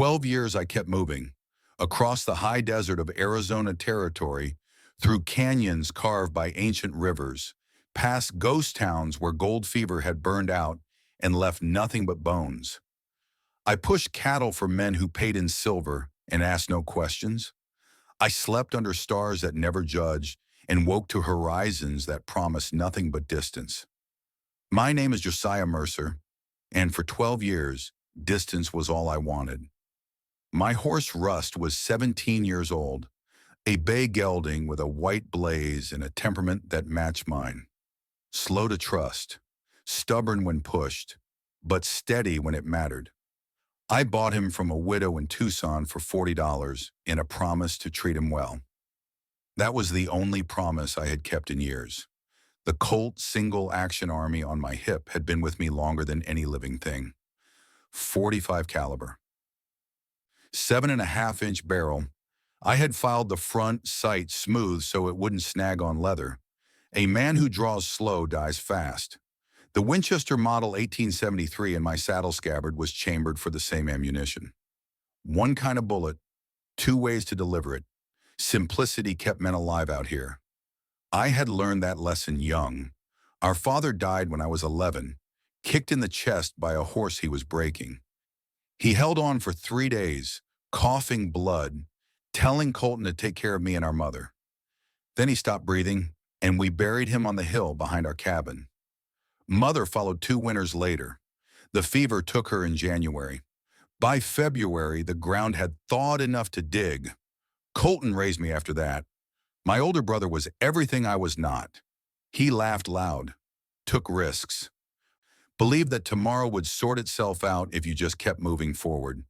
12 years I kept moving, across the high desert of Arizona territory, through canyons carved by ancient rivers, past ghost towns where gold fever had burned out and left nothing but bones. I pushed cattle for men who paid in silver and asked no questions. I slept under stars that never judged and woke to horizons that promised nothing but distance. My name is Josiah Mercer, and for 12 years, distance was all I wanted. My horse Rust was 17 years old, a bay gelding with a white blaze and a temperament that matched mine. Slow to trust, stubborn when pushed, but steady when it mattered. I bought him from a widow in Tucson for $40 in a promise to treat him well. That was the only promise I had kept in years. The Colt single action army on my hip had been with me longer than any living thing. 45 caliber. 7.5-inch barrel. I had filed the front sight smooth so it wouldn't snag on leather. A man who draws slow dies fast. The Winchester Model 1873 in my saddle scabbard was chambered for the same ammunition. One kind of bullet, two ways to deliver it. Simplicity kept men alive out here. I had learned that lesson young. Our father died when I was 11, kicked in the chest by a horse he was breaking. He held on for 3 days, coughing blood, telling Colton to take care of me and our mother. Then he stopped breathing, and we buried him on the hill behind our cabin. Mother followed 2 winters later. The fever took her in January. By February, the ground had thawed enough to dig. Colton raised me after that. My older brother was everything I was not. He laughed loud, took risks, believed that tomorrow would sort itself out if you just kept moving forward.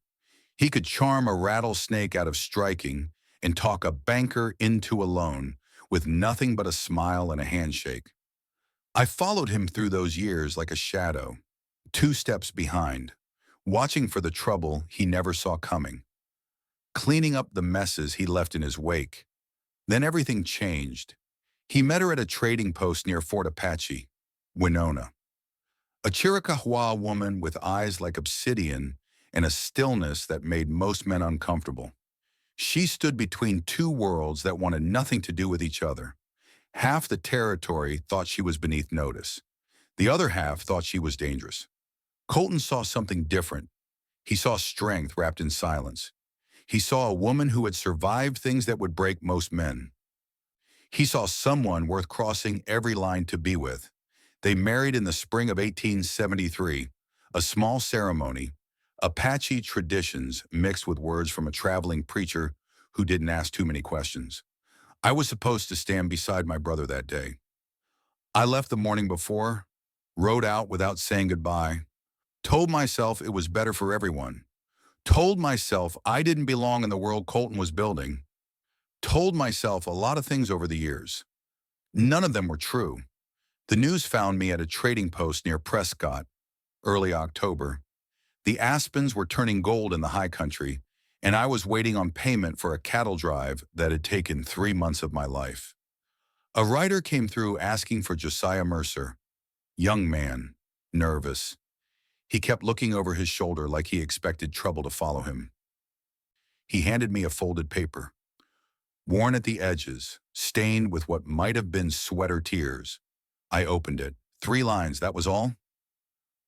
He could charm a rattlesnake out of striking and talk a banker into a loan with nothing but a smile and a handshake. I followed him through those years like a shadow, 2 steps behind, watching for the trouble he never saw coming, cleaning up the messes he left in his wake. Then everything changed. He met her at a trading post near Fort Apache, Winona. A Chiricahua woman with eyes like obsidian and a stillness that made most men uncomfortable. She stood between 2 worlds that wanted nothing to do with each other. Half the territory thought she was beneath notice. The other half thought she was dangerous. Colton saw something different. He saw strength wrapped in silence. He saw a woman who had survived things that would break most men. He saw someone worth crossing every line to be with. They married in the spring of 1873, a small ceremony, Apache traditions mixed with words from a traveling preacher who didn't ask too many questions. I was supposed to stand beside my brother that day. I left the morning before, rode out without saying goodbye, told myself it was better for everyone, told myself I didn't belong in the world Colton was building, told myself a lot of things over the years. None of them were true. The news found me at a trading post near Prescott, early October. The aspens were turning gold in the high country, and I was waiting on payment for a cattle drive that had taken 3 months of my life. A rider came through asking for Josiah Mercer. Young man, nervous. He kept looking over his shoulder like he expected trouble to follow him. He handed me a folded paper, worn at the edges, stained with what might have been sweat or tears. I opened it. 3 lines, that was all.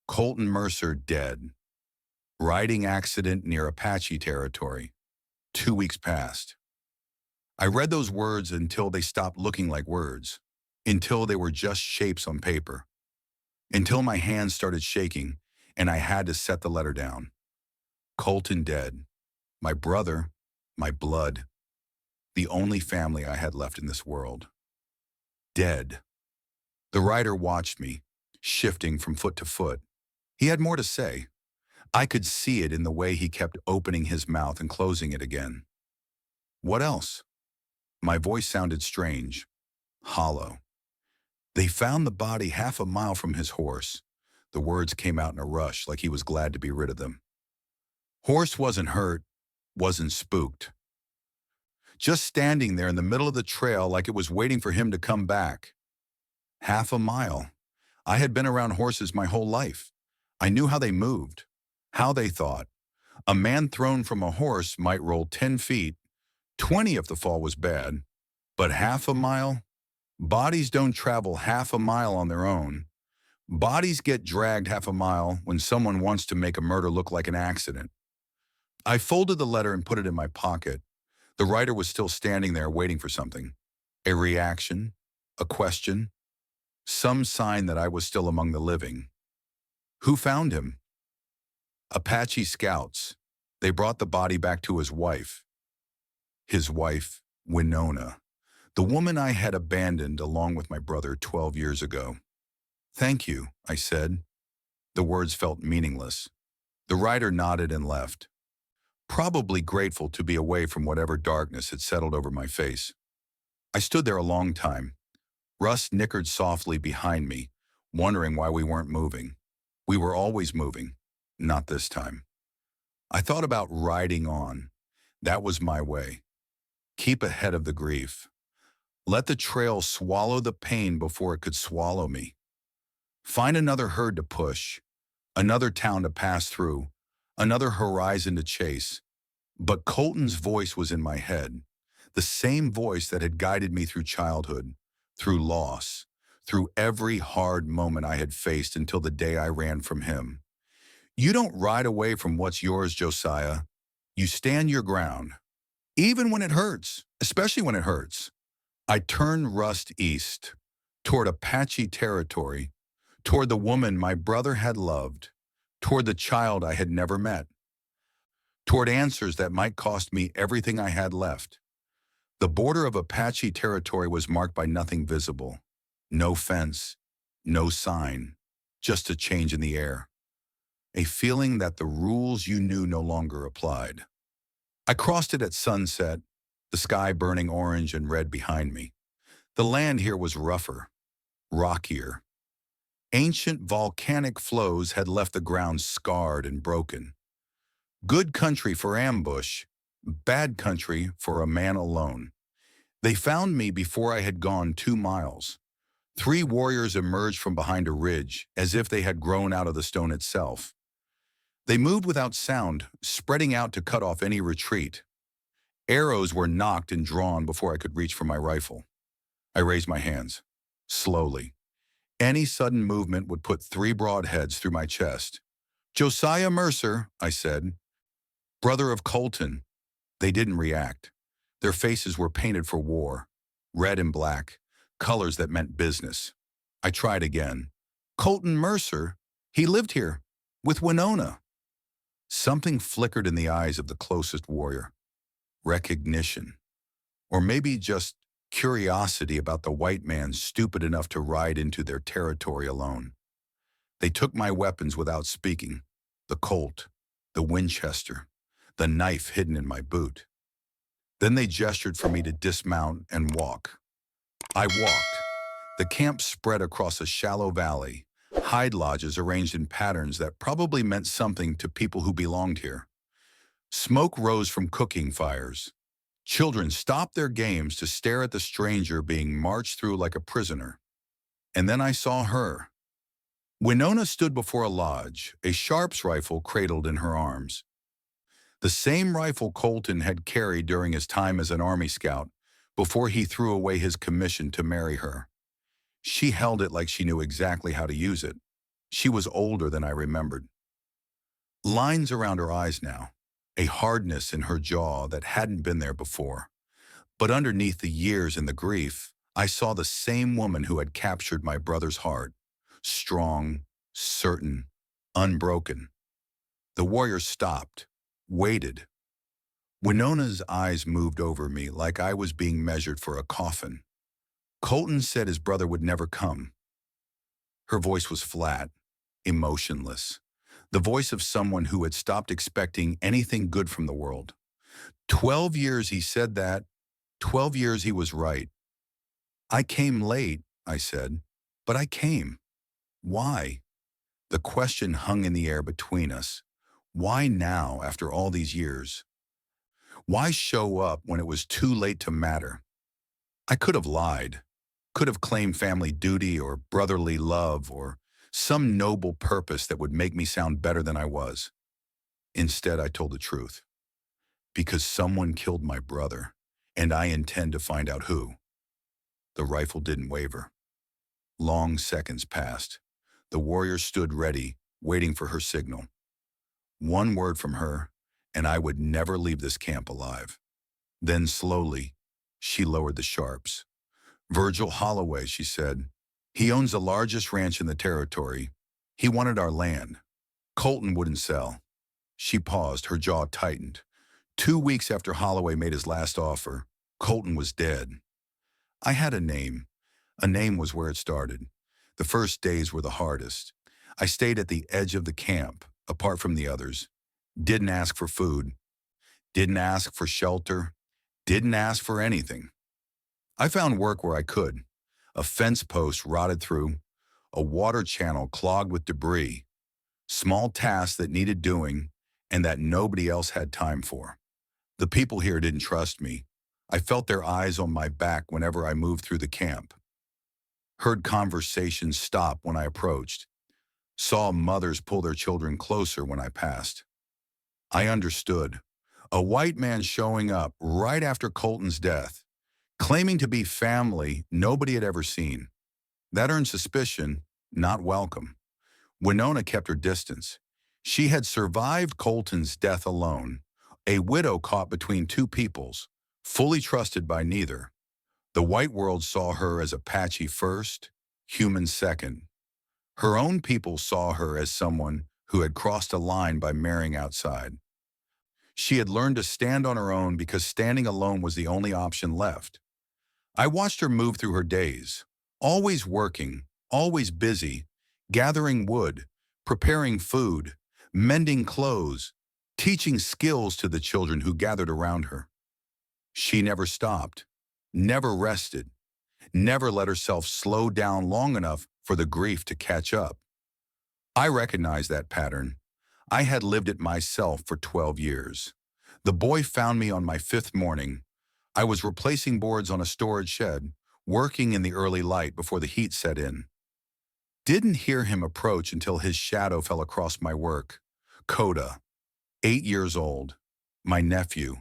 Colton Mercer dead. Riding accident near Apache territory. 2 weeks passed. I read those words until they stopped looking like words, until they were just shapes on paper, until my hands started shaking and I had to set the letter down. Colton dead. My brother, my blood, the only family I had left in this world. Dead. The writer watched me, shifting from foot to foot. He had more to say. I could see it in the way he kept opening his mouth and closing it again. What else? My voice sounded strange, hollow. They found the body half a mile from his horse. The words came out in a rush, like he was glad to be rid of them. Horse wasn't hurt, wasn't spooked. Just standing there in the middle of the trail like it was waiting for him to come back. Half a mile. I had been around horses my whole life. I knew how they moved, how they thought. A man thrown from a horse might roll 10 feet, 20 if the fall was bad, but half a mile? Bodies don't travel half a mile on their own. Bodies get dragged half a mile when someone wants to make a murder look like an accident. I folded the letter and put it in my pocket. The writer was still standing there waiting for something. A reaction, a question, some sign that I was still among the living. Who found him? Apache scouts. They brought the body back to his wife. His wife, Winona, the woman I had abandoned along with my brother 12 years ago. Thank you, I said. The words felt meaningless. The writer nodded and left, probably grateful to be away from whatever darkness had settled over my face. I stood there a long time. Russ nickered softly behind me, wondering why we weren't moving. We were always moving, not this time. I thought about riding on. That was my way. Keep ahead of the grief. Let the trail swallow the pain before it could swallow me. Find another herd to push, another town to pass through, another horizon to chase. But Colton's voice was in my head, the same voice that had guided me through childhood, through loss, through every hard moment I had faced until the day I ran from him. You don't ride away from what's yours, Josiah. You stand your ground, even when it hurts, especially when it hurts. I turned Rust east, toward Apache territory, toward the woman my brother had loved, toward the child I had never met, toward answers that might cost me everything I had left. The border of Apache territory was marked by nothing visible. No fence, no sign, just a change in the air. A feeling that the rules you knew no longer applied. I crossed it at sunset, the sky burning orange and red behind me. The land here was rougher, rockier. Ancient volcanic flows had left the ground scarred and broken. Good country for ambush, bad country for a man alone. They found me before I had gone 2 miles. 3 warriors emerged from behind a ridge, as if they had grown out of the stone itself. They moved without sound, spreading out to cut off any retreat. Arrows were nocked and drawn before I could reach for my rifle. I raised my hands, slowly. Any sudden movement would put 3 broad heads through my chest. Josiah Mercer, I said. Brother of Colton. They didn't react. Their faces were painted for war, red and black, colors that meant business. I tried again. Colton Mercer, he lived here, with Winona. Something flickered in the eyes of the closest warrior. Recognition. Or maybe just curiosity about the white man stupid enough to ride into their territory alone. They took my weapons without speaking. The Colt, the Winchester, the knife hidden in my boot. Then they gestured for me to dismount and walk. I walked. The camp spread across a shallow valley, hide lodges arranged in patterns that probably meant something to people who belonged here. Smoke rose from cooking fires. Children stopped their games to stare at the stranger being marched through like a prisoner. And then I saw her. Winona stood before a lodge, a Sharps rifle cradled in her arms. The same rifle Colton had carried during his time as an Army scout before he threw away his commission to marry her. She held it like she knew exactly how to use it. She was older than I remembered. Lines around her eyes now, a hardness in her jaw that hadn't been there before. But underneath the years and the grief, I saw the same woman who had captured my brother's heart. Strong, certain, unbroken. The warrior stopped, waited. Winona's eyes moved over me like I was being measured for a coffin. Colton said his brother would never come. Her voice was flat, emotionless. The voice of someone who had stopped expecting anything good from the world. 12 years he said that. 12 years he was right. I came late, I said, but I came. Why? The question hung in the air between us. Why now, after all these years? Why show up when it was too late to matter? I could have lied, could have claimed family duty or brotherly love or some noble purpose that would make me sound better than I was. Instead, I told the truth. Because someone killed my brother, and I intend to find out who. The rifle didn't waver. Long seconds passed. The warrior stood ready, waiting for her signal. One word from her, and I would never leave this camp alive. Then slowly, she lowered the sharps. Virgil Holloway, she said. He owns the largest ranch in the territory. He wanted our land. Colton wouldn't sell. She paused, her jaw tightened. 2 weeks after Holloway made his last offer, Colton was dead. I had a name. A name was where it started. The first days were the hardest. I stayed at the edge of the camp, apart from the others. Didn't ask for food. Didn't ask for shelter. Didn't ask for anything. I found work where I could. A fence post rotted through, a water channel clogged with debris, small tasks that needed doing and that nobody else had time for. The people here didn't trust me. I felt their eyes on my back whenever I moved through the camp. Heard conversations stop when I approached. Saw mothers pull their children closer when I passed. I understood. A white man showing up right after Colton's death, claiming to be family nobody had ever seen. That earned suspicion, not welcome. Winona kept her distance. She had survived Colton's death alone, a widow caught between two peoples, fully trusted by neither. The white world saw her as Apache first, human second. Her own people saw her as someone who had crossed a line by marrying outside. She had learned to stand on her own because standing alone was the only option left. I watched her move through her days, always working, always busy, gathering wood, preparing food, mending clothes, teaching skills to the children who gathered around her. She never stopped, never rested, never let herself slow down long enough for the grief to catch up. I recognized that pattern. I had lived it myself for 12 years. The boy found me on my 5th morning. I was replacing boards on a storage shed, working in the early light before the heat set in. Didn't hear him approach until his shadow fell across my work. Coda, 8 years old, my nephew,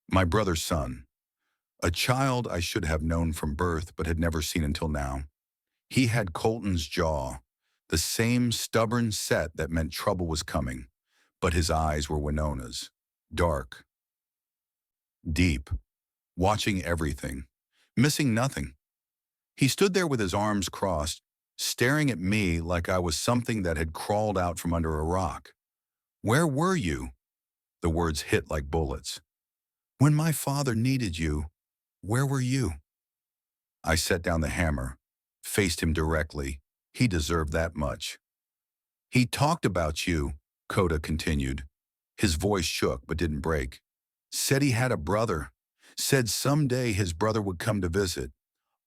my brother's son. A child I should have known from birth but had never seen until now. He had Colton's jaw, the same stubborn set that meant trouble was coming, but his eyes were Winona's, dark, deep, watching everything, missing nothing. He stood there with his arms crossed, staring at me like I was something that had crawled out from under a rock. "Where were you?" The words hit like bullets. "When my father needed you, where were you?" I set down the hammer, faced him directly. He deserved that much. "He talked about you," Coda continued. His voice shook but didn't break. "Said he had a brother. Said someday his brother would come to visit.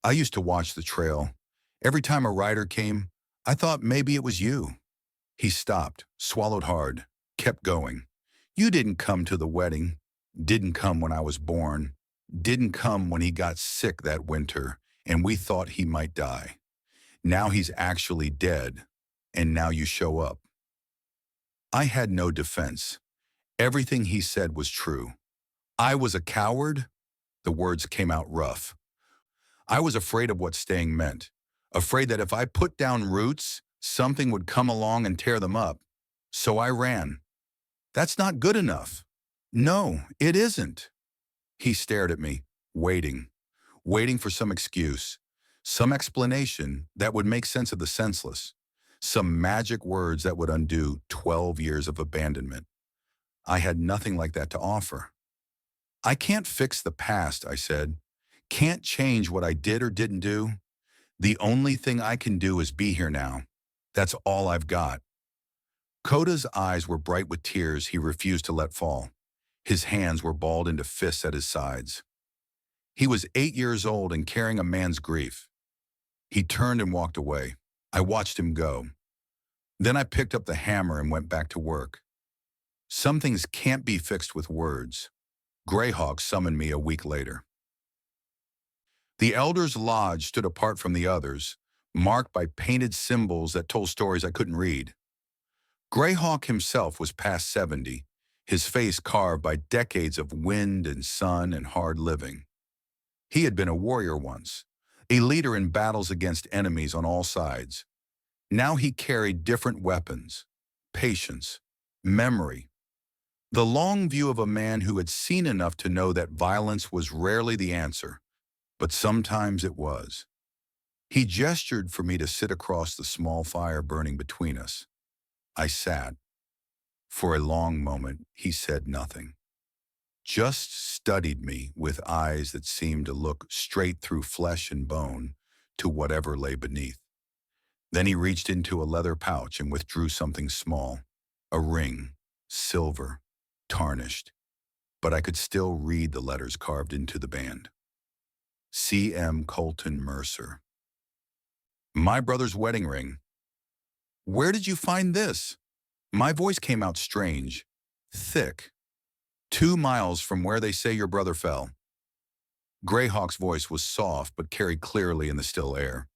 I used to watch the trail. Every time a rider came, I thought maybe it was you." He stopped, swallowed hard, kept going. "You didn't come to the wedding. Didn't come when I was born. Didn't come when he got sick that winter, and we thought he might die. Now he's actually dead, and now you show up." I had no defense. Everything he said was true. I was a coward? The words came out rough. I was afraid of what staying meant. Afraid that if I put down roots, something would come along and tear them up. So I ran. "That's not good enough." "No, it isn't." He stared at me, waiting for some excuse, some explanation that would make sense of the senseless, some magic words that would undo 12 years of abandonment. I had nothing like that to offer. "I can't fix the past," I said. "Can't change what I did or didn't do. The only thing I can do is be here now. That's all I've got." Coda's eyes were bright with tears he refused to let fall. His hands were balled into fists at his sides. He was 8 years old and carrying a man's grief. He turned and walked away. I watched him go. Then I picked up the hammer and went back to work. Some things can't be fixed with words. Greyhawk summoned me a week later. The Elders' Lodge stood apart from the others, marked by painted symbols that told stories I couldn't read. Greyhawk himself was past 70. his face carved by decades of wind and sun and hard living. He had been a warrior once, a leader in battles against enemies on all sides. Now he carried different weapons, patience, memory, the long view of a man who had seen enough to know that violence was rarely the answer, but sometimes it was. He gestured for me to sit across the small fire burning between us. I sat. For a long moment, he said nothing, just studied me with eyes that seemed to look straight through flesh and bone to whatever lay beneath. Then he reached into a leather pouch and withdrew something small, a ring, silver, tarnished, but I could still read the letters carved into the band. C.M. Colton Mercer. My brother's wedding ring. Where did you find this? My voice came out strange, thick. 2 miles from where they say your brother fell. Greyhawk's voice was soft but carried clearly in the still air.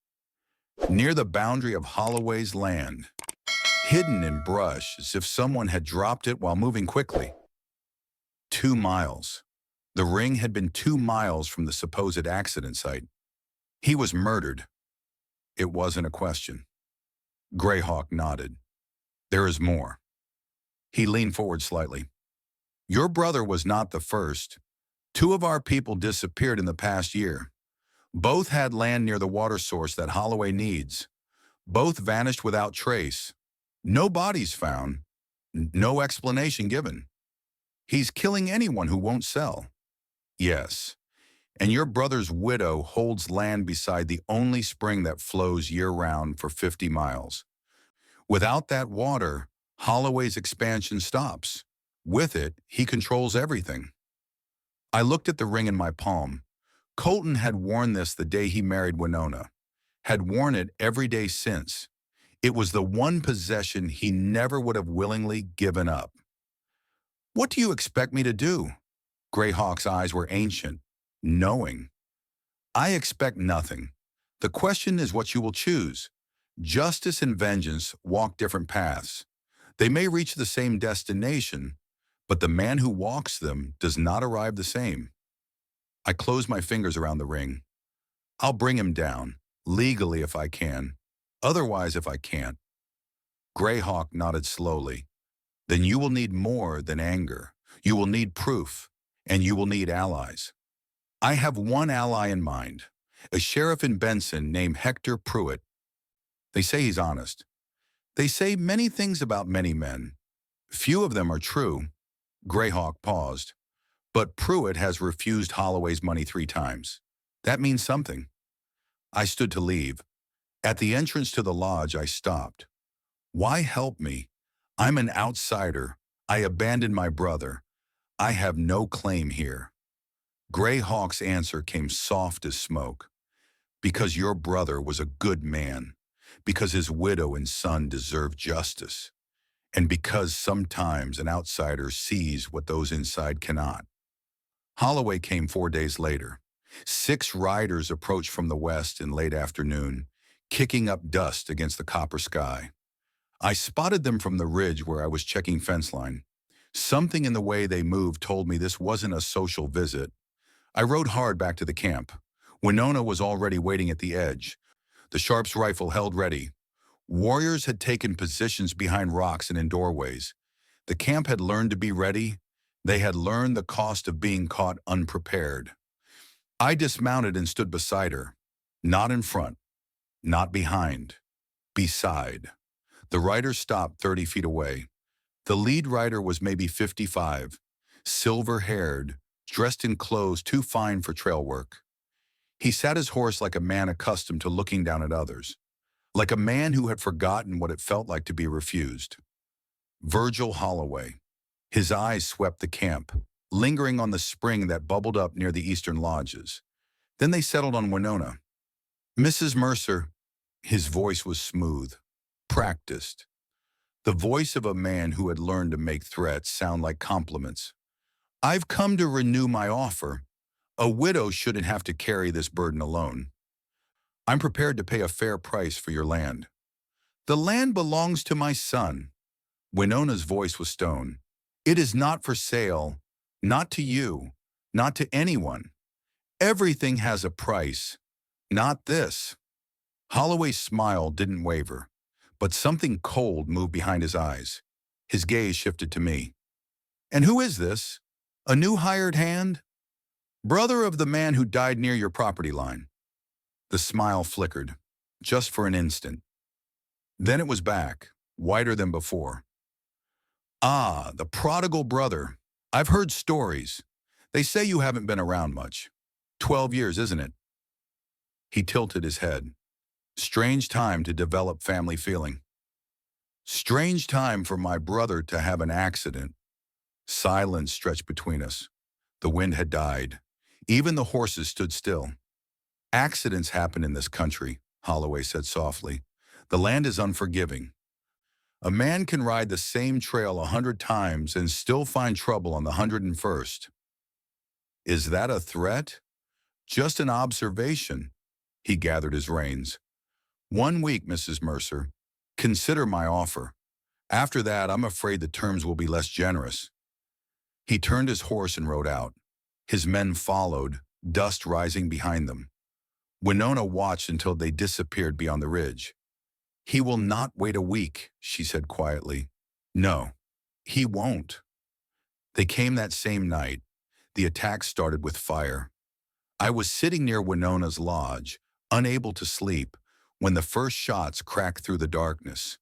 Near the boundary of Holloway's land, hidden in brush as if someone had dropped it while moving quickly. 2 miles. The ring had been 2 miles from the supposed accident site. He was murdered. It wasn't a question. Greyhawk nodded. There is more. He leaned forward slightly. Your brother was not the first. 2 of our people disappeared in the past year. Both had land near the water source that Holloway needs. Both vanished without trace. No bodies found. No explanation given. He's killing anyone who won't sell. Yes, and your brother's widow holds land beside the only spring that flows year-round for 50 miles. Without that water, Holloway's expansion stops. With it, he controls everything. I looked at the ring in my palm. Colton had worn this the day he married Winona, had worn it every day since. It was the one possession he never would have willingly given up. What do you expect me to do? Greyhawk's eyes were ancient, knowing. I expect nothing. The question is what you will choose. Justice and vengeance walk different paths. They may reach the same destination, but the man who walks them does not arrive the same. I close my fingers around the ring. I'll bring him down, legally if I can, otherwise if I can't. Greyhawk nodded slowly. Then you will need more than anger. You will need proof, and you will need allies. I have one ally in mind, a sheriff in Benson named Hector Pruitt. They say he's honest. They say many things about many men. Few of them are true. Greyhawk paused. But Pruitt has refused Holloway's money 3 times. That means something. I stood to leave. At the entrance to the lodge, I stopped. Why help me? I'm an outsider. I abandoned my brother. I have no claim here. Greyhawk's answer came soft as smoke. Because your brother was a good man. Because his widow and son deserve justice. And because sometimes an outsider sees what those inside cannot. Holloway came 4 days later. 6 riders approached from the west in late afternoon, kicking up dust against the copper sky. I spotted them from the ridge where I was checking fence line. Something in the way they moved told me this wasn't a social visit. I rode hard back to the camp. Winona was already waiting at the edge. The Sharp's rifle held ready. Warriors had taken positions behind rocks and in doorways. The camp had learned to be ready. They had learned the cost of being caught unprepared. I dismounted and stood beside her. Not in front, not behind, beside. The rider stopped 30 feet away. The lead rider was maybe 55, silver-haired, dressed in clothes too fine for trail work. He sat his horse like a man accustomed to looking down at others, like a man who had forgotten what it felt like to be refused. Virgil Holloway. His eyes swept the camp, lingering on the spring that bubbled up near the eastern lodges. Then they settled on Winona. Mrs. Mercer. His voice was smooth, practiced. The voice of a man who had learned to make threats sound like compliments. I've come to renew my offer. A widow shouldn't have to carry this burden alone. I'm prepared to pay a fair price for your land. The land belongs to my son. Winona's voice was stone. It is not for sale, not to you, not to anyone. Everything has a price, not this. Holloway's smile didn't waver, but something cold moved behind his eyes. His gaze shifted to me. And who is this? A new hired hand? Brother of the man who died near your property line. The smile flickered, just for an instant. Then it was back, whiter than before. Ah, the prodigal brother. I've heard stories. They say you haven't been around much. 12 years, isn't it? He tilted his head. Strange time to develop family feeling. Strange time for my brother to have an accident. Silence stretched between us. The wind had died. Even the horses stood still. Accidents happen in this country, Holloway said softly. The land is unforgiving. A man can ride the same trail 100 times and still find trouble on the 101st. Is that a threat? Just an observation. He gathered his reins. 1 week, Mrs. Mercer. Consider my offer. After that, I'm afraid the terms will be less generous. He turned his horse and rode out. His men followed, dust rising behind them. Winona watched until they disappeared beyond the ridge. He will not wait a week, she said quietly. No, he won't. They came that same night. The attack started with fire. I was sitting near Winona's lodge, unable to sleep, when the first shots cracked through the darkness.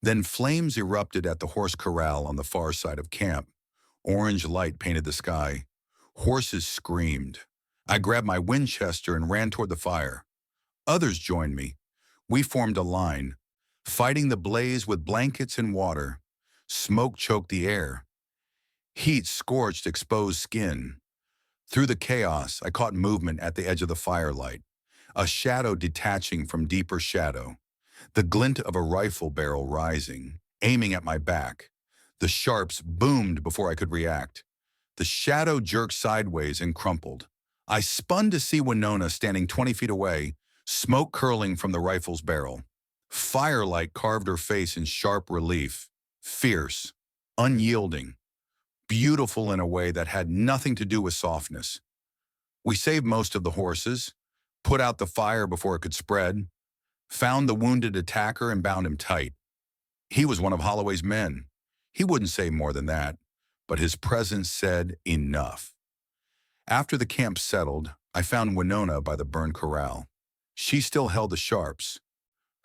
Then flames erupted at the horse corral on the far side of camp. Orange light painted the sky. Horses screamed. I grabbed my Winchester and ran toward the fire. Others joined me. We formed a line, fighting the blaze with blankets and water. Smoke choked the air. Heat scorched exposed skin. Through the chaos, I caught movement at the edge of the firelight, a shadow detaching from deeper shadow, the glint of a rifle barrel rising, aiming at my back. The sharps boomed before I could react. The shadow jerked sideways and crumpled. I spun to see Winona standing 20 feet away, smoke curling from the rifle's barrel. Firelight carved her face in sharp relief, fierce, unyielding, beautiful in a way that had nothing to do with softness. We saved most of the horses, put out the fire before it could spread, found the wounded attacker and bound him tight. He was one of Holloway's men. He wouldn't say more than that, but his presence said enough. After the camp settled, I found Winona by the burned corral. She still held the sharps,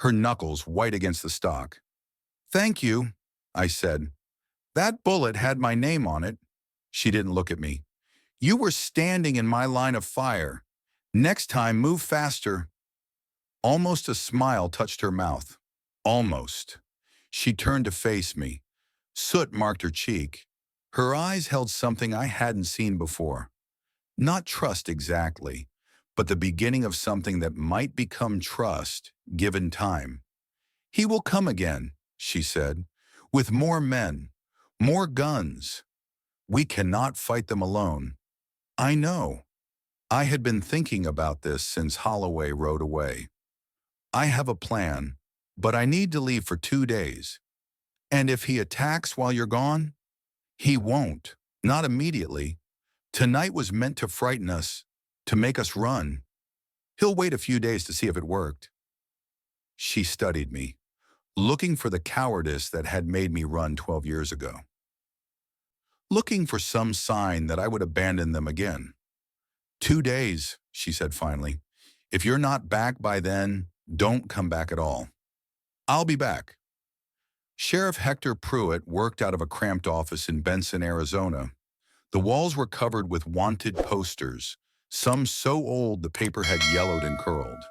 her knuckles white against the stock. "Thank you," I said. "That bullet had my name on it." She didn't look at me. "You were standing in my line of fire. Next time, move faster." Almost a smile touched her mouth. Almost. She turned to face me. Soot marked her cheek. Her eyes held something I hadn't seen before. Not trust exactly, but the beginning of something that might become trust, given time. "He will come again," she said, "with more men, more guns. We cannot fight them alone." I know. I had been thinking about this since Holloway rode away. I have a plan, but I need to leave for 2 days. And if he attacks while you're gone, he won't. Not immediately. Tonight was meant to frighten us, to make us run. He'll wait a few days to see if it worked. She studied me, looking for the cowardice that had made me run 12 years ago. Looking for some sign that I would abandon them again. 2 days, she said finally. If you're not back by then, don't come back at all. I'll be back. Sheriff Hector Pruitt worked out of a cramped office in Benson, Arizona. The walls were covered with wanted posters, some so old the paper had yellowed and curled.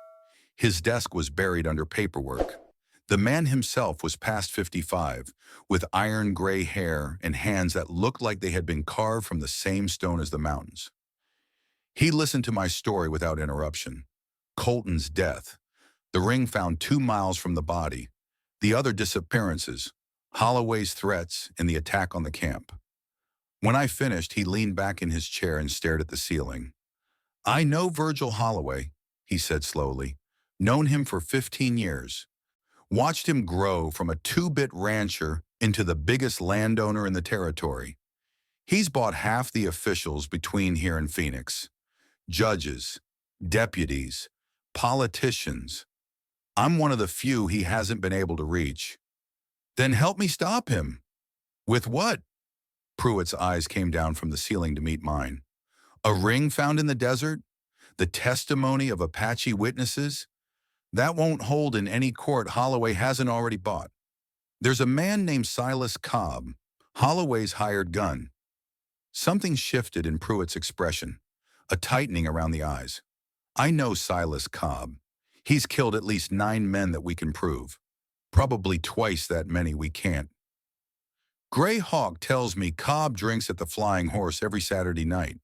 His desk was buried under paperwork. The man himself was past 55, with iron gray hair and hands that looked like they had been carved from the same stone as the mountains. He listened to my story without interruption. Colton's death, the ring found 2 miles from the body, the other disappearances, Holloway's threats, and the attack on the camp. When I finished, he leaned back in his chair and stared at the ceiling. "I know Virgil Holloway," he said slowly. "Known him for 15 years. Watched him grow from a 2-bit rancher into the biggest landowner in the territory. He's bought half the officials between here and Phoenix. Judges, deputies, politicians. I'm one of the few he hasn't been able to reach. Then help me stop him. With what? Pruitt's eyes came down from the ceiling to meet mine. A ring found in the desert? The testimony of Apache witnesses? That won't hold in any court Holloway hasn't already bought. There's a man named Silas Cobb, Holloway's hired gun. Something shifted in Pruitt's expression, a tightening around the eyes. I know Silas Cobb. He's killed at least 9 men that we can prove. Probably twice that many we can't. Gray Hawk tells me Cobb drinks at the Flying Horse every Saturday night.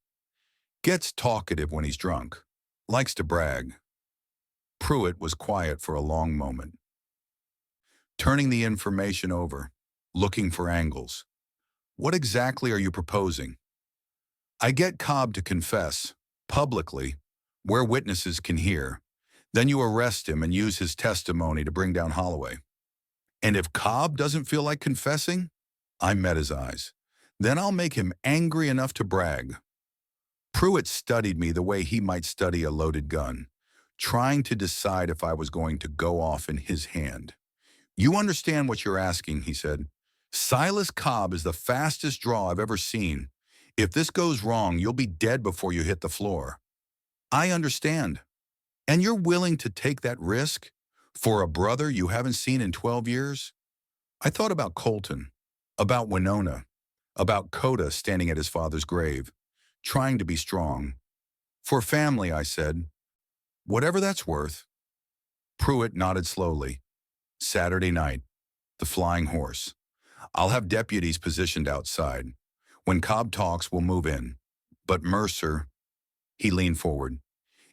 Gets talkative when he's drunk. Likes to brag. Pruitt was quiet for a long moment, turning the information over, looking for angles. What exactly are you proposing? I get Cobb to confess, publicly, where witnesses can hear. Then you arrest him and use his testimony to bring down Holloway. And if Cobb doesn't feel like confessing, I met his eyes. Then I'll make him angry enough to brag. Pruitt studied me the way he might study a loaded gun, trying to decide if I was going to go off in his hand. You understand what you're asking, he said. Silas Cobb is the fastest draw I've ever seen. If this goes wrong, you'll be dead before you hit the floor. I understand. And you're willing to take that risk? For a brother you haven't seen in 12 years? I thought about Colton, about Winona, about Coda standing at his father's grave, trying to be strong. For family, I said, whatever that's worth. Pruitt nodded slowly. Saturday night, the Flying Horse. I'll have deputies positioned outside. When Cobb talks, we'll move in. But Mercer, he leaned forward.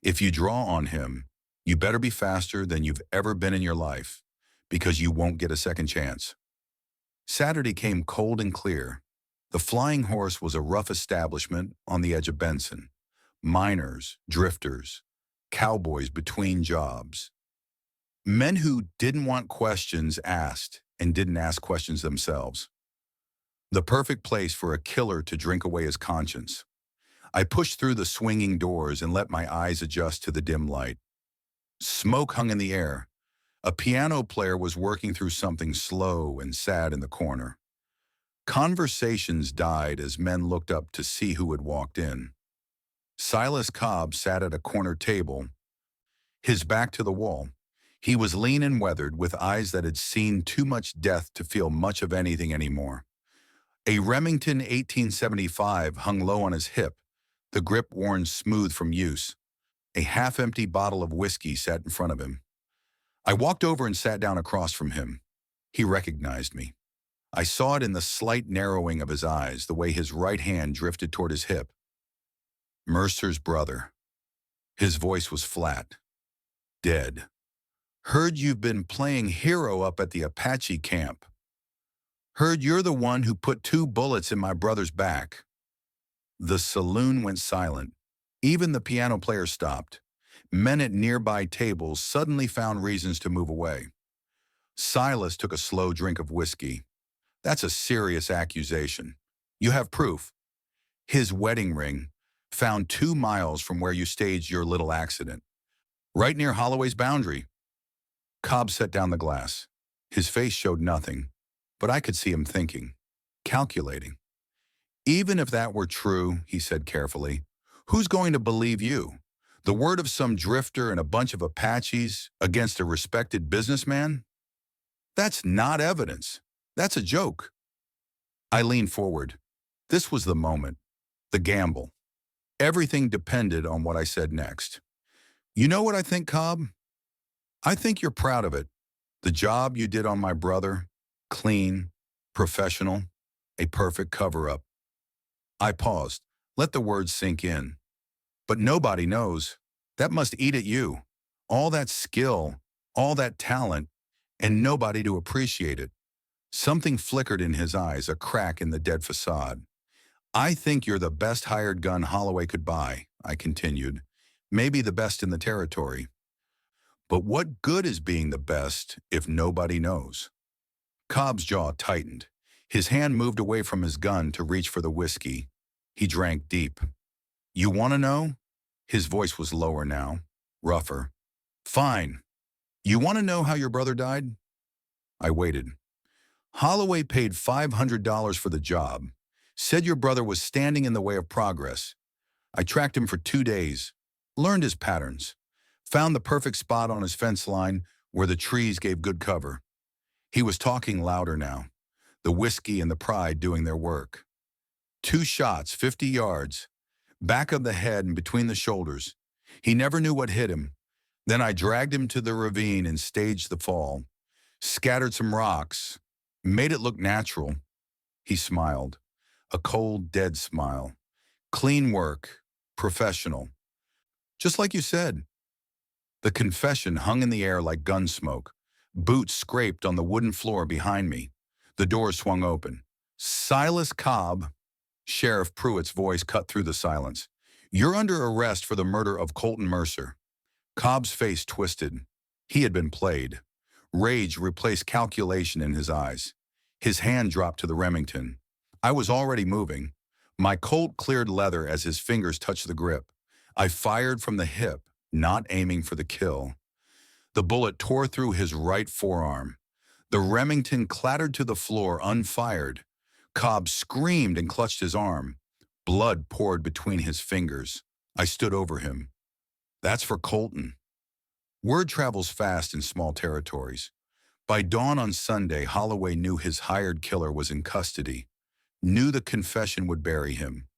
If you draw on him, you better be faster than you've ever been in your life, because you won't get a second chance. Saturday came cold and clear. The Flying Horse was a rough establishment on the edge of Benson. Miners, drifters, cowboys between jobs. Men who didn't want questions asked and didn't ask questions themselves. The perfect place for a killer to drink away his conscience. I pushed through the swinging doors and let my eyes adjust to the dim light. Smoke hung in the air. A piano player was working through something slow and sad in the corner. Conversations died as men looked up to see who had walked in. Silas Cobb sat at a corner table, his back to the wall. He was lean and weathered, with eyes that had seen too much death to feel much of anything anymore. A Remington 1875 hung low on his hip, the grip worn smooth from use. A half-empty bottle of whiskey sat in front of him. I walked over and sat down across from him. He recognized me. I saw it in the slight narrowing of his eyes, the way his right hand drifted toward his hip. Mercer's brother. His voice was flat. Dead. Heard you've been playing hero up at the Apache camp. Heard you're the one who put 2 bullets in my brother's back. The saloon went silent. Even the piano player stopped. Men at nearby tables suddenly found reasons to move away. Silas took a slow drink of whiskey. That's a serious accusation. You have proof. His wedding ring, found 2 miles from where you staged your little accident. Right near Holloway's boundary. Cobb set down the glass. His face showed nothing, but I could see him thinking, calculating. Even if that were true, he said carefully, who's going to believe you? The word of some drifter and a bunch of Apaches against a respected businessman? That's not evidence. That's a joke. I leaned forward. This was the moment, the gamble. Everything depended on what I said next. You know what I think, Cobb? I think you're proud of it. The job you did on my brother, clean, professional, a perfect cover-up. I paused, let the words sink in. But nobody knows. That must eat at you. All that skill, all that talent, and nobody to appreciate it. Something flickered in his eyes, a crack in the dead facade. I think you're the best hired gun Holloway could buy, I continued. Maybe the best in the territory. But what good is being the best if nobody knows? Cobb's jaw tightened. His hand moved away from his gun to reach for the whiskey. He drank deep. You want to know? His voice was lower now, rougher. Fine. You want to know how your brother died? I waited. Holloway paid $500 for the job. Said your brother was standing in the way of progress. I tracked him for 2 days, learned his patterns, found the perfect spot on his fence line where the trees gave good cover. He was talking louder now, the whiskey and the pride doing their work. 2 shots, 50 yards, back of the head and between the shoulders. He never knew what hit him. Then I dragged him to the ravine and staged the fall, scattered some rocks, made it look natural. He smiled, a cold, dead smile. Clean work, professional. Just like you said. The confession hung in the air like gun smoke. Boots scraped on the wooden floor behind me. The door swung open. Silas Cobb. Sheriff Pruitt's voice cut through the silence. You're under arrest for the murder of Colton Mercer. Cobb's face twisted. He had been played. Rage replaced calculation in his eyes. His hand dropped to the Remington. I was already moving. My Colt cleared leather as his fingers touched the grip. I fired from the hip, not aiming for the kill. The bullet tore through his right forearm. The Remington clattered to the floor unfired. Cobb screamed and clutched his arm. Blood poured between his fingers. I stood over him. That's for Colton. Word travels fast in small territories. By dawn on Sunday, Holloway knew his hired killer was in custody, knew the confession would bury him,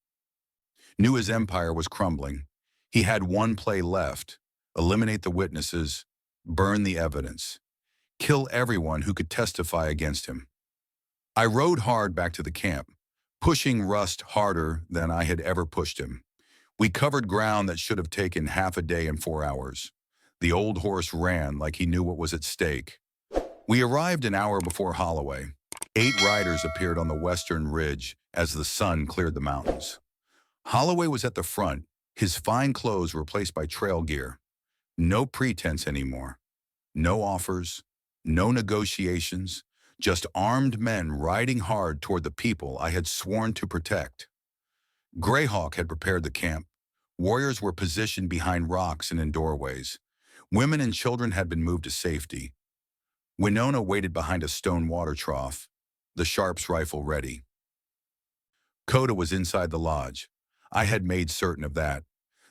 knew his empire was crumbling. He had one play left: eliminate the witnesses, burn the evidence, kill everyone who could testify against him. I rode hard back to the camp, pushing Rust harder than I had ever pushed him. We covered ground that should have taken half a day and 4 hours. The old horse ran like he knew what was at stake. We arrived an hour before Holloway. 8 riders appeared on the western ridge as the sun cleared the mountains. Holloway was at the front, his fine clothes replaced by trail gear. No pretense anymore. No offers, no negotiations, just armed men riding hard toward the people I had sworn to protect. Greyhawk had prepared the camp. Warriors were positioned behind rocks and in doorways. Women and children had been moved to safety. Winona waited behind a stone water trough, the Sharp's rifle ready. Coda was inside the lodge. I had made certain of that.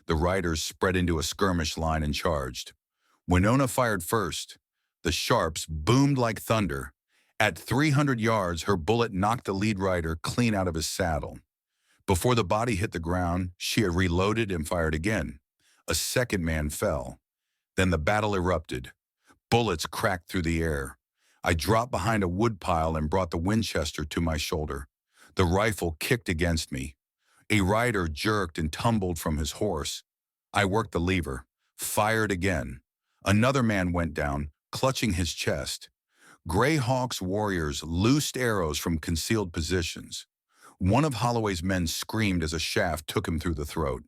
The riders spread into a skirmish line and charged. Winona fired first. The Sharps boomed like thunder. At 300 yards, her bullet knocked the lead rider clean out of his saddle. Before the body hit the ground, she had reloaded and fired again. A second man fell. Then the battle erupted. Bullets cracked through the air. I dropped behind a woodpile and brought the Winchester to my shoulder. The rifle kicked against me. A rider jerked and tumbled from his horse. I worked the lever, fired again. Another man went down, clutching his chest. Greyhawk's warriors loosed arrows from concealed positions. One of Holloway's men screamed as a shaft took him through the throat.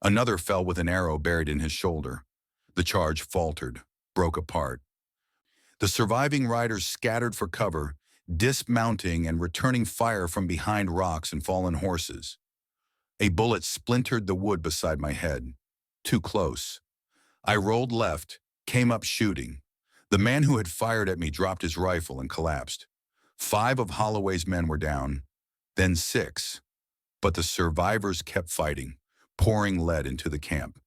Another fell with an arrow buried in his shoulder. The charge faltered, broke apart. The surviving riders scattered for cover, dismounting and returning fire from behind rocks and fallen horses. A bullet splintered the wood beside my head. Too close. I rolled left, came up shooting. The man who had fired at me dropped his rifle and collapsed. 5 of Holloway's men were down, then 6. But the survivors kept fighting, pouring lead into the camp.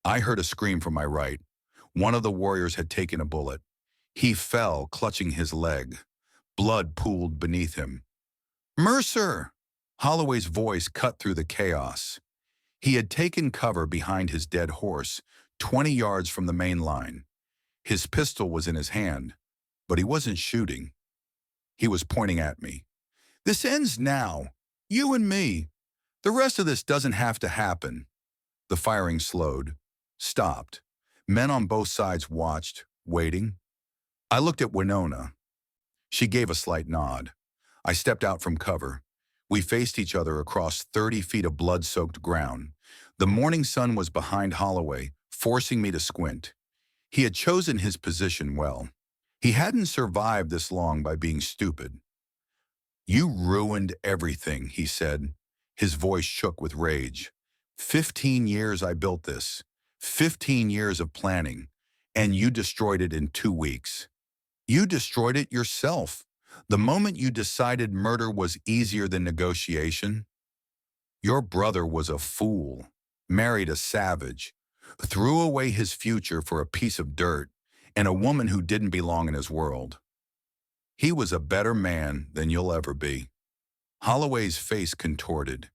I heard a scream from my right. One of the warriors had taken a bullet. He fell, clutching his leg. Blood pooled beneath him. Mercer! Holloway's voice cut through the chaos. He had taken cover behind his dead horse, 20 yards from the main line. His pistol was in his hand, but he wasn't shooting. He was pointing at me. This ends now. You and me. The rest of this doesn't have to happen. The firing slowed, stopped. Men on both sides watched, waiting. I looked at Winona. She gave a slight nod. I stepped out from cover. We faced each other across 30 feet of blood-soaked ground. The morning sun was behind Holloway, forcing me to squint. He had chosen his position well. He hadn't survived this long by being stupid. You ruined everything, he said. His voice shook with rage. 15 years I built this. 15 years of planning. And you destroyed it in 2 weeks. You destroyed it yourself. The moment you decided murder was easier than negotiation, your brother was a fool, married a savage, threw away his future for a piece of dirt and a woman who didn't belong in his world. He was a better man than you'll ever be. Holloway's face contorted.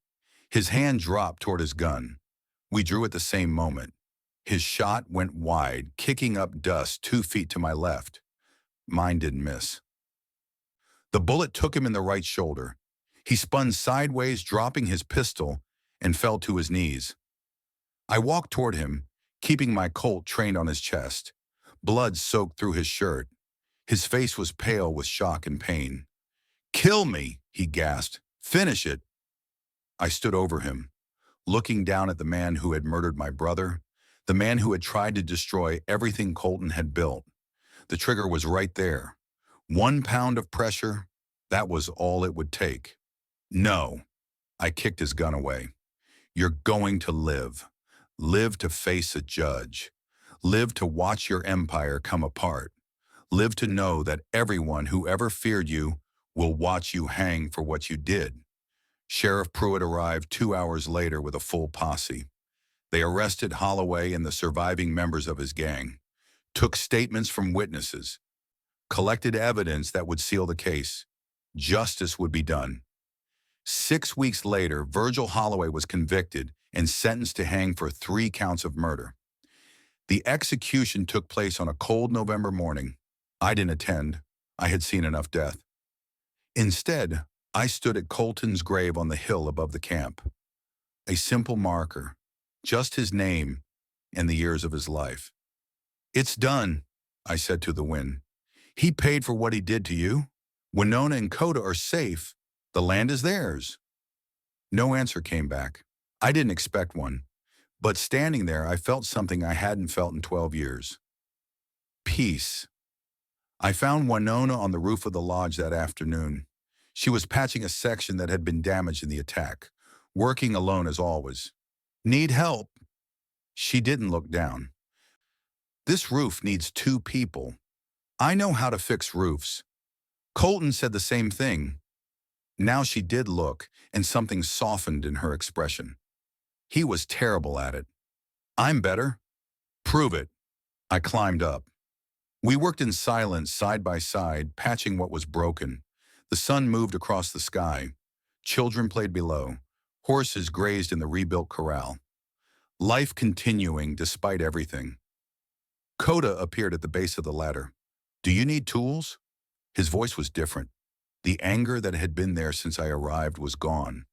His hand dropped toward his gun. We drew at the same moment. His shot went wide, kicking up dust 2 feet to my left. Mine didn't miss. The bullet took him in the right shoulder. He spun sideways, dropping his pistol, and fell to his knees. I walked toward him, keeping my Colt trained on his chest. Blood soaked through his shirt. His face was pale with shock and pain. "Kill me," he gasped. "Finish it." I stood over him, looking down at the man who had murdered my brother, the man who had tried to destroy everything Colton had built. The trigger was right there. 1 pound of pressure, that was all it would take. "No." I kicked his gun away. "You're going to live. Live to face a judge. Live to watch your empire come apart. Live to know that everyone who ever feared you will watch you hang for what you did." Sheriff Pruitt arrived 2 hours later with a full posse. They arrested Holloway and the surviving members of his gang, took statements from witnesses, collected evidence that would seal the case. Justice would be done. 6 weeks later, Virgil Holloway was convicted and sentenced to hang for 3 counts of murder. The execution took place on a cold November morning. I didn't attend. I had seen enough death. Instead, I stood at Colton's grave on the hill above the camp. A simple marker, just his name and the years of his life. "It's done," I said to the wind. "He paid for what he did to you. Winona and Coda are safe. The land is theirs." No answer came back. I didn't expect one. But standing there, I felt something I hadn't felt in 12 years. Peace. I found Winona on the roof of the lodge that afternoon. She was patching a section that had been damaged in the attack, working alone as always. "Need help?" She didn't look down. "This roof needs 2 people. I know how to fix roofs." Colton said the same thing. Now she did look, and something softened in her expression. "He was terrible at it. I'm better." "Prove it." I climbed up. We worked in silence, side by side, patching what was broken. The sun moved across the sky. Children played below. Horses grazed in the rebuilt corral. Life continuing despite everything. Coda appeared at the base of the ladder. "Do you need tools?" His voice was different. The anger that had been there since I arrived was gone.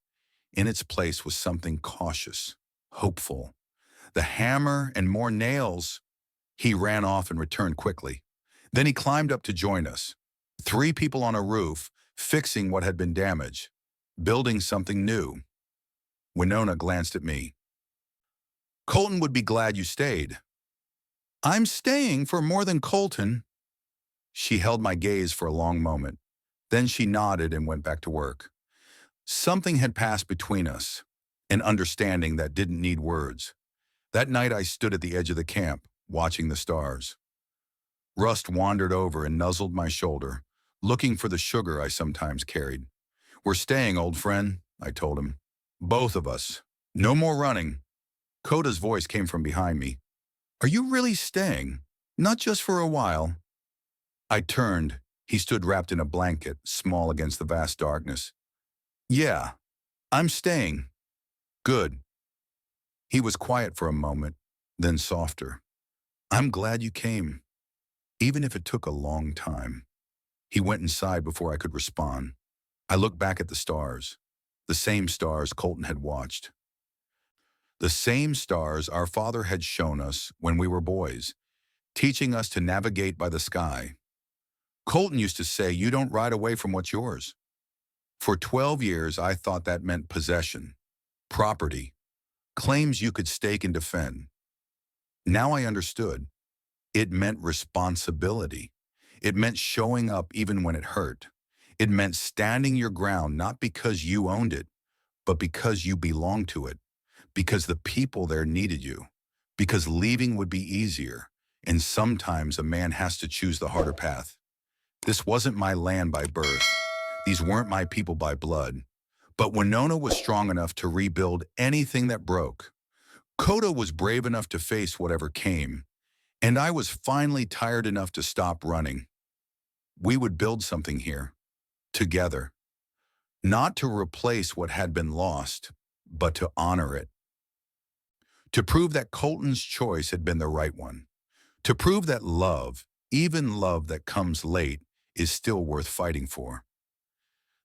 In its place was something cautious, hopeful. "The hammer and more nails." He ran off and returned quickly. Then he climbed up to join us. 3 people on a roof, fixing what had been damaged, building something new. Winona glanced at me. "Colton would be glad you stayed." "I'm staying for more than Colton." She held my gaze for a long moment. Then she nodded and went back to work. Something had passed between us, an understanding that didn't need words. That night I stood at the edge of the camp, watching the stars. Rust wandered over and nuzzled my shoulder, looking for the sugar I sometimes carried. "We're staying, old friend," I told him. "Both of us. No more running." Coda's voice came from behind me. "Are you really staying? Not just for a while?" I turned. He stood wrapped in a blanket, small against the vast darkness. "Yeah, I'm staying." "Good." He was quiet for a moment, then softer. "I'm glad you came, even if it took a long time." He went inside before I could respond. I looked back at the stars, the same stars Colton had watched. The same stars our father had shown us when we were boys, teaching us to navigate by the sky. Colton used to say, "You don't ride away from what's yours." For 12 years, I thought that meant possession, property, claims you could stake and defend. Now I understood. It meant responsibility. It meant showing up even when it hurt. It meant standing your ground not because you owned it, but because you belonged to it, because the people there needed you, because leaving would be easier, and sometimes a man has to choose the harder path. This wasn't my land by birth. These weren't my people by blood. But Winona was strong enough to rebuild anything that broke. Koda was brave enough to face whatever came, and I was finally tired enough to stop running. We would build something here, together, not to replace what had been lost, but to honor it. To prove that Colton's choice had been the right one. To prove that love, even love that comes late, is still worth fighting for.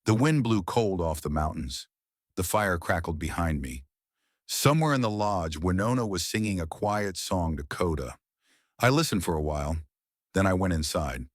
The wind blew cold off the mountains. The fire crackled behind me. Somewhere in the lodge, Winona was singing a quiet song to Coda. I listened for a while, then I went inside.